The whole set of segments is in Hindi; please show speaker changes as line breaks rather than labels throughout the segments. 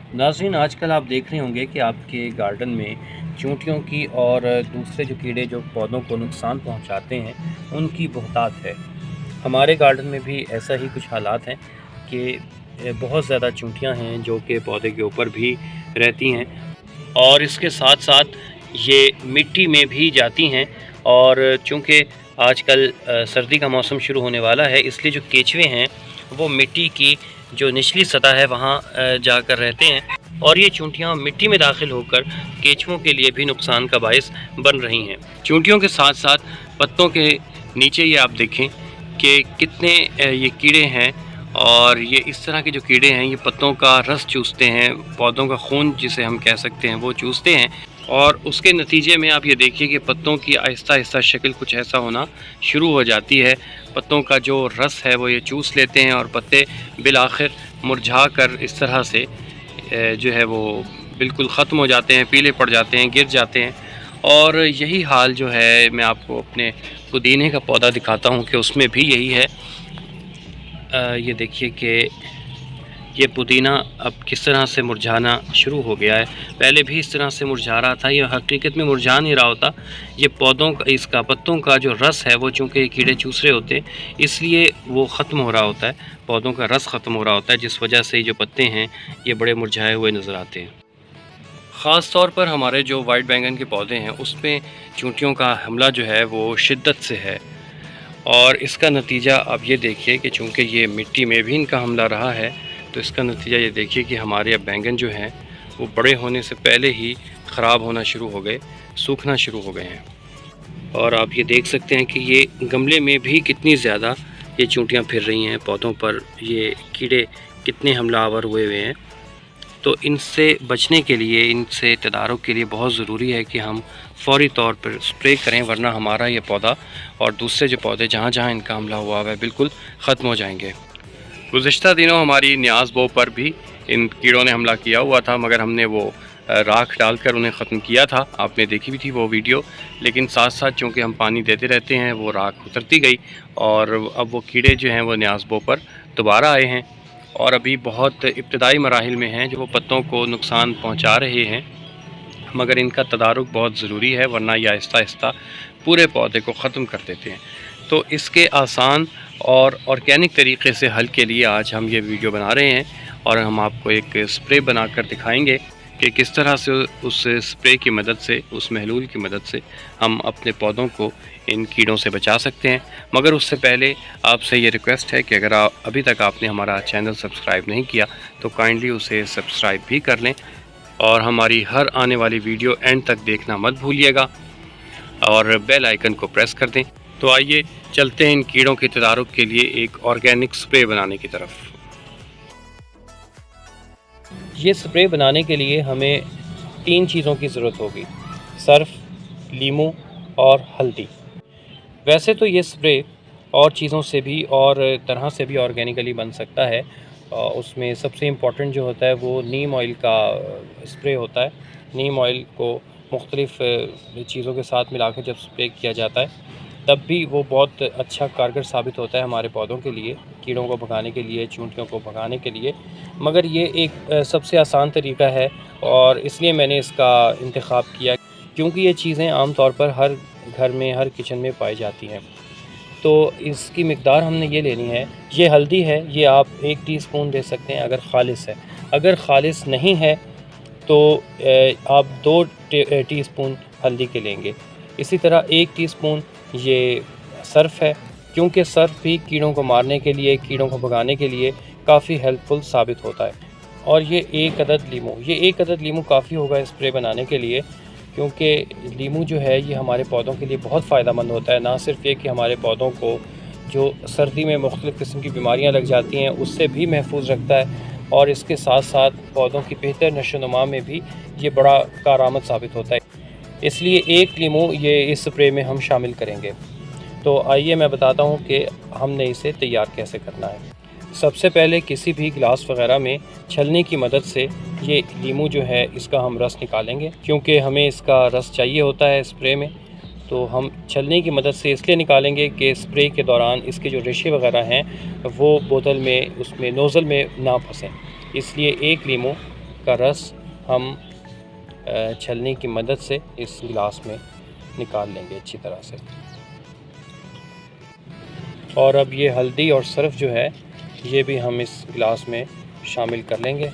नाज़रीन, आजकल आप देख रहे होंगे कि आपके गार्डन में चींटियों की और दूसरे जो कीड़े जो पौधों को नुकसान पहुंचाते हैं, उनकी बहुतायत है। हमारे गार्डन में भी ऐसा ही कुछ हालात हैं कि बहुत ज़्यादा चींटियां हैं जो कि पौधे के ऊपर भी रहती हैं और इसके साथ-साथ ये मिट्टी में भी जाती हैं। और चूँकि आजकल सर्दी का मौसम शुरू होने वाला है, इसलिए जो केंचुए हैं वो मिट्टी की जो निचली सतह है वहाँ जाकर रहते हैं और ये चींटियाँ मिट्टी में दाखिल होकर केंचुओं के लिए भी नुकसान का बायस बन रही हैं। चींटियों के साथ साथ पत्तों के नीचे ये आप देखें कि कितने ये कीड़े हैं और ये इस तरह के जो कीड़े हैं ये पत्तों का रस चूसते हैं, पौधों का खून जिसे हम कह सकते हैं वो चूसते हैं और उसके नतीजे में आप ये देखिए कि पत्तों की आहिस्ता आहिस्ता शक्ल कुछ ऐसा होना शुरू हो जाती है। पत्तों का जो रस है वो ये चूस लेते हैं और पत्ते बिलाखिर मुरझा कर इस तरह से जो है वो बिल्कुल ख़त्म हो जाते हैं, पीले पड़ जाते हैं, गिर जाते हैं। और यही हाल जो है मैं आपको अपने पुदीने का पौधा दिखाता हूँ कि उसमें भी यही है। ये देखिए कि ये पुदीना अब किस तरह से मुरझाना शुरू हो गया है। पहले भी इस तरह से मुरझा रहा था, ये हकीकत में मुरझा नहीं रहा होता। ये पौधों का इसका पत्तों का जो रस है वो चूँकि कीड़े चूस रहे होते हैं इसलिए वो ख़त्म हो रहा होता है, पौधों का रस ख़त्म हो रहा होता है, जिस वजह से जो पत्ते हैं ये बड़े मुरझाए हुए नज़र आते हैं। ख़ास तौर पर हमारे जो वाइट बैंगन के पौधे हैं उसमें चींटियों का हमला जो है वो शिद्दत से है और इसका नतीजा आप ये देखिए कि चूँकि ये मिट्टी में भी इनका हमला रहा है तो इसका नतीजा ये देखिए कि हमारे अब बैंगन जो हैं वो बड़े होने से पहले ही ख़राब होना शुरू हो गए, सूखना शुरू हो गए हैं। और आप ये देख सकते हैं कि ये गमले में भी कितनी ज़्यादा ये चींटियाँ फिर रही हैं, पौधों पर ये कीड़े कितने हमलावर हुए हुए हैं। तो इनसे बचने के लिए, इनसे तदारुक के लिए बहुत ज़रूरी है कि हम फ़ौरी तौर पर स्प्रे करें, वरना हमारा ये पौधा और दूसरे जो पौधे जहाँ जहाँ इनका हमला हुआ है बिल्कुल ख़त्म हो जाएंगे। गुज़िश्ता दिनों हमारी न्याज़ बो पर भी इन कीड़ों ने हमला किया हुआ था, मगर हमने वो राख डालकर उन्हें ख़त्म किया था। आपने देखी भी थी वो वीडियो। लेकिन साथ साथ चूँकि हम पानी देते रहते हैं वो राख उतरती गई और अब वो कीड़े जो हैं वो न्याज़ बो पर दोबारा आए हैं और अभी बहुत इब्तदाई मराहिल में हैं जो वो पत्तों को नुकसान पहुँचा रहे हैं, मगर इनका तदारुक बहुत ज़रूरी है, वरना ये आहिस्ता आहिस्ता पूरे पौधे को ख़त्म कर देते हैं। तो इसके आसान और ऑर्गेनिक तरीके से हल के लिए आज हम ये वीडियो बना रहे हैं और हम आपको एक स्प्रे बनाकर दिखाएंगे कि किस तरह से उस स्प्रे की मदद से, उस महलूल की मदद से हम अपने पौधों को इन कीड़ों से बचा सकते हैं। मगर उससे पहले आपसे ये रिक्वेस्ट है कि अगर अभी तक आपने हमारा चैनल सब्सक्राइब नहीं किया तो काइंडली उसे सब्सक्राइब भी कर लें और हमारी हर आने वाली वीडियो एंड तक देखना मत भूलिएगा और बेल आइकन को प्रेस कर दें। तो आइए चलते हैं इन कीड़ों के तदारुक के लिए एक ऑर्गेनिक स्प्रे बनाने की तरफ। ये स्प्रे बनाने के लिए हमें 3 चीज़ों की ज़रूरत होगी: सर्फ, लीमू और हल्दी। वैसे तो ये स्प्रे और चीज़ों से भी और तरह से भी ऑर्गेनिकली बन सकता है। उसमें सबसे इम्पॉर्टेंट जो होता है वो नीम ऑयल का स्प्रे होता है। नीम ऑयल को मुख्तलिफ़ चीज़ों के साथ मिला कर जब स्प्रे किया जाता है तब भी वो बहुत अच्छा कारगर साबित होता है हमारे पौधों के लिए, कीड़ों को भगाने के लिए, चींटियों को भगाने के लिए। मगर ये एक सबसे आसान तरीका है और इसलिए मैंने इसका इंतखाब किया क्योंकि ये चीज़ें आम तौर पर हर घर में, हर किचन में पाई जाती हैं। तो इसकी मिक़दार हमने ये लेनी है। ये हल्दी है, ये आप 1 टीस्पून दे सकते हैं अगर ख़ालिस है। अगर ख़ालिस नहीं है तो आप 2 टीस्पून हल्दी के लेंगे। इसी तरह 1 टीस्पून ये सर्फ़ है, क्योंकि सर्फ़ भी कीड़ों को मारने के लिए, कीड़ों को भगाने के लिए काफ़ी हेल्पफुल साबित होता है। और ये 1 अदद लीमू, ये 1 अदद लीमू काफ़ी होगा स्प्रे बनाने के लिए, क्योंकि लीमू जो है ये हमारे पौधों के लिए बहुत फ़ायदेमंद होता है। ना सिर्फ़ ये कि हमारे पौधों को जो सर्दी में मुख्तलिफ़ किस्म की बीमारियाँ लग जाती हैं उससे भी महफूज रखता है और इसके साथ साथ पौधों की बेहतर नशो-नुमा में भी ये बड़ा कारआमद साबित होता है। इसलिए 1 लीमू ये इस स्प्रे में हम शामिल करेंगे। तो आइए मैं बताता हूँ कि हमने इसे तैयार कैसे करना है। सबसे पहले किसी भी गिलास वगैरह में छलनी की मदद से ये लीमू जो है इसका हम रस निकालेंगे, क्योंकि हमें इसका रस चाहिए होता है स्प्रे में। तो हम छलनी की मदद से इसलिए निकालेंगे कि स्प्रे के दौरान इसके जो रेशे वगैरह हैं वो बोतल में, उसमें नोज़ल में ना फंसें। इसलिए 1 लीमू इसका रस हम छलनी की मदद से इस गिलास में निकाल लेंगे अच्छी तरह से। और अब ये हल्दी और सरफ जो है ये भी हम इस गिलास में शामिल कर लेंगे।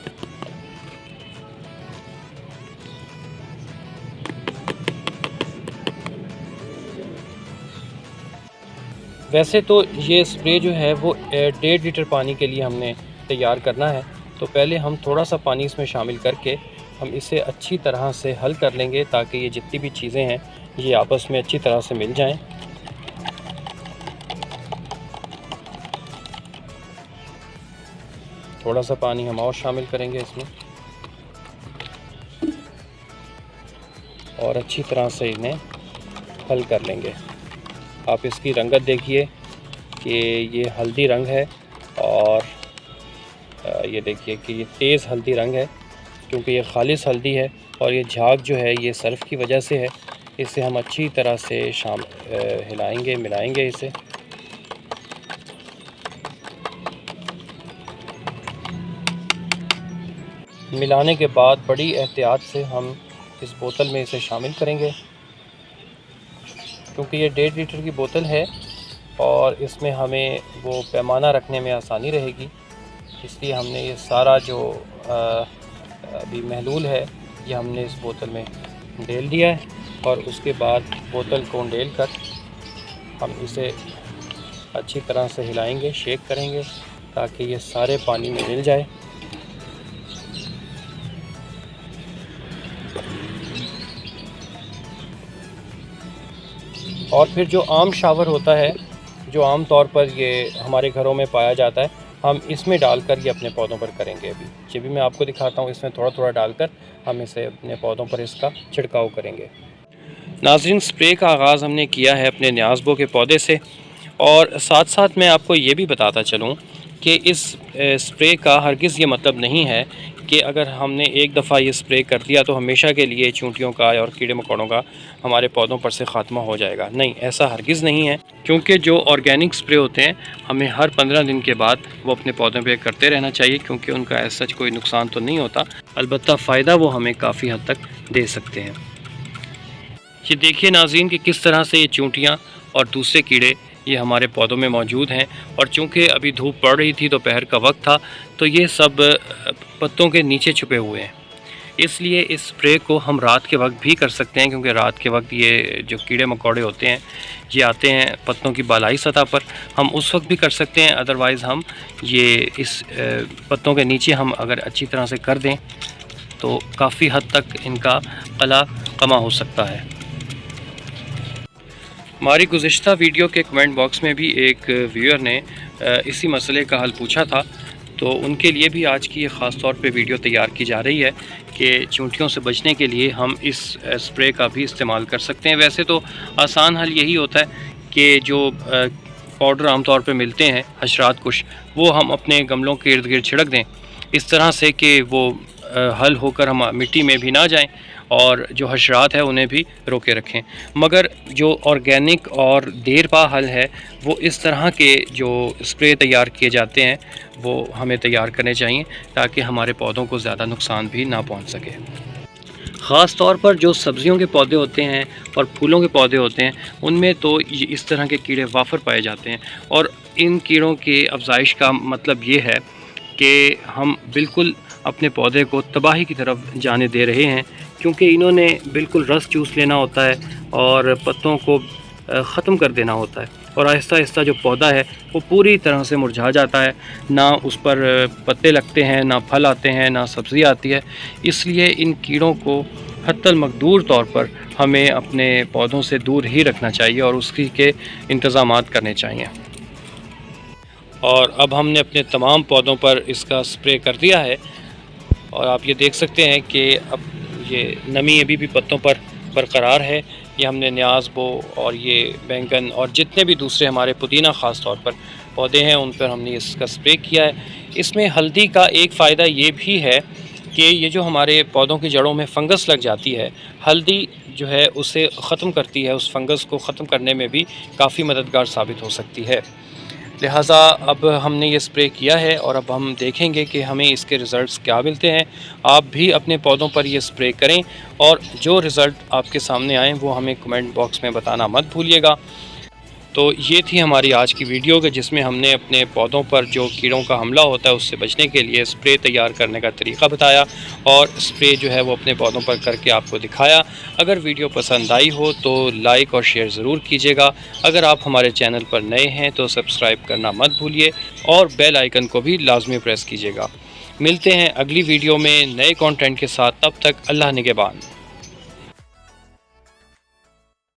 वैसे तो ये स्प्रे जो है वो 1.5 लीटर पानी के लिए हमने तैयार करना है, तो पहले हम थोड़ा सा पानी इसमें शामिल करके हम इसे अच्छी तरह से हल कर लेंगे ताकि ये जितनी भी चीज़ें हैं ये आपस में अच्छी तरह से मिल जाएं। थोड़ा सा पानी हम और शामिल करेंगे इसमें और अच्छी तरह से इन्हें हल कर लेंगे। आप इसकी रंगत देखिए कि ये हल्दी रंग है और ये देखिए कि ये तेज़ हल्दी रंग है क्योंकि ये खालिस हल्दी है और ये झाग जो है ये सर्फ की वजह से है। इसे हम अच्छी तरह से हिलाएंगे, मिलाएंगे इसे। मिलाने के बाद बड़ी एहतियात से हम इस बोतल में इसे शामिल करेंगे क्योंकि ये 1.5 लीटर की बोतल है और इसमें हमें वो पैमाना रखने में आसानी रहेगी, इसलिए हमने ये सारा जो अभी महलूल है ये हमने इस बोतल में डाल दिया है और उसके बाद बोतल को डाल कर हम इसे अच्छी तरह से हिलाएंगे, शेक करेंगे ताकि ये सारे पानी में मिल जाए। और फिर जो आम शावर होता है, जो आम तौर पर ये हमारे घरों में पाया जाता है, हम इसमें डालकर ये अपने पौधों पर करेंगे। अभी ये भी मैं आपको दिखाता हूँ, इसमें थोड़ा थोड़ा डालकर हम इसे अपने पौधों पर इसका छिड़काव करेंगे। नाज़रीन, स्प्रे का आगाज़ हमने किया है अपने न्याज़बो के पौधे से और साथ साथ मैं आपको ये भी बताता चलूँ कि इस स्प्रे का हरगिज़ ये मतलब नहीं है कि अगर हमने एक दफ़ा ये स्प्रे कर दिया तो हमेशा के लिए चींटियों का और कीड़े मकोड़ों का हमारे पौधों पर से ख़ात्मा हो जाएगा। नहीं, ऐसा हरगिज़ नहीं है, क्योंकि जो ऑर्गेनिक स्प्रे होते हैं हमें हर 15 दिन के बाद वो अपने पौधों पे करते रहना चाहिए क्योंकि उनका ऐसा कोई नुकसान तो नहीं होता, अलबत्ता फ़ायदा वो हमें काफ़ी हद तक दे सकते हैं। ये देखिए नाज़रीन कि किस तरह से ये चींटियाँ और दूसरे कीड़े ये हमारे पौधों में मौजूद हैं और चूँकि अभी धूप पड़ रही थी, दोपहर का वक्त था, तो ये सब पत्तों के नीचे छुपे हुए हैं। इसलिए इस स्प्रे को हम रात के वक्त भी कर सकते हैं क्योंकि रात के वक्त ये जो कीड़े मकोड़े होते हैं ये आते हैं पत्तों की बालाई सतह पर, हम उस वक्त भी कर सकते हैं। अदरवाइज़ हम ये इस पत्तों के नीचे हम अगर अच्छी तरह से कर दें तो काफ़ी हद तक इनका कला कमा हो सकता है। हमारी गुज़िश्ता वीडियो के कमेंट बॉक्स में भी एक व्यूअर ने इसी मसले का हल पूछा था, तो उनके लिए भी आज की ख़ास तौर पे वीडियो तैयार की जा रही है कि चींटियों से बचने के लिए हम इस स्प्रे का भी इस्तेमाल कर सकते हैं। वैसे तो आसान हल यही होता है कि जो पाउडर आमतौर पे मिलते हैं हशरात कुश, वो हम अपने गमलों के इर्द गिर्द छिड़क दें इस तरह से कि वो हल होकर हम मिट्टी में भी ना जाएं और जो हशरात है उन्हें भी रोके रखें। मगर जो ऑर्गेनिक और देर पा हल है वो इस तरह के जो स्प्रे तैयार किए जाते हैं वो हमें तैयार करने चाहिए ताकि हमारे पौधों को ज़्यादा नुकसान भी ना पहुंच सके। ख़ास तौर पर जो सब्ज़ियों के पौधे होते हैं और फूलों के पौधे होते हैं उनमें तो इस तरह के कीड़े वाफर पाए जाते हैं और इन कीड़ों की अफजाइश का मतलब ये है कि हम बिल्कुल अपने पौधे को तबाही की तरफ जाने दे रहे हैं क्योंकि इन्होंने बिल्कुल रस चूस लेना होता है और पत्तों को ख़त्म कर देना होता है और आहिस्ता आहिस्ता जो पौधा है वो पूरी तरह से मुरझा जाता है, ना उस पर पत्ते लगते हैं, ना फल आते हैं, ना सब्ज़ी आती है। इसलिए इन कीड़ों को हत्तल मकदूर तौर पर हमें अपने पौधों से दूर ही रखना चाहिए और उसकी के इंतज़ामात करने चाहिए। और अब हमने अपने तमाम पौधों पर इसका स्प्रे कर दिया है और आप ये देख सकते हैं कि अब ये नमी अभी भी पत्तों पर बरकरार है। ये हमने न्याज़बो और ये बैंगन और जितने भी दूसरे हमारे पुदीना ख़ास तौर पर पौधे हैं उन पर हमने इसका स्प्रे किया है। इसमें हल्दी का एक फ़ायदा ये भी है कि ये जो हमारे पौधों की जड़ों में फंगस लग जाती है, हल्दी जो है उसे ख़त्म करती है, उस फंगस को ख़त्म करने में भी काफ़ी मददगार साबित हो सकती है। लिहाजा अब हमने ये स्प्रे किया है और अब हम देखेंगे कि हमें इसके रिज़ल्ट्स क्या मिलते हैं। आप भी अपने पौधों पर ये स्प्रे करें और जो रिज़ल्ट आपके सामने आएँ वो हमें कमेंट बॉक्स में बताना मत भूलिएगा। तो ये थी हमारी आज की वीडियो कि जिसमें हमने अपने पौधों पर जो कीड़ों का हमला होता है उससे बचने के लिए स्प्रे तैयार करने का तरीका बताया और स्प्रे जो है वो अपने पौधों पर करके आपको दिखाया। अगर वीडियो पसंद आई हो तो लाइक और शेयर ज़रूर कीजिएगा। अगर आप हमारे चैनल पर नए हैं तो सब्सक्राइब करना मत भूलिए और बेल आइकन को भी लाजमी प्रेस कीजिएगा। मिलते हैं अगली वीडियो में नए कंटेंट के साथ। तब तक अल्लाह निगहबान।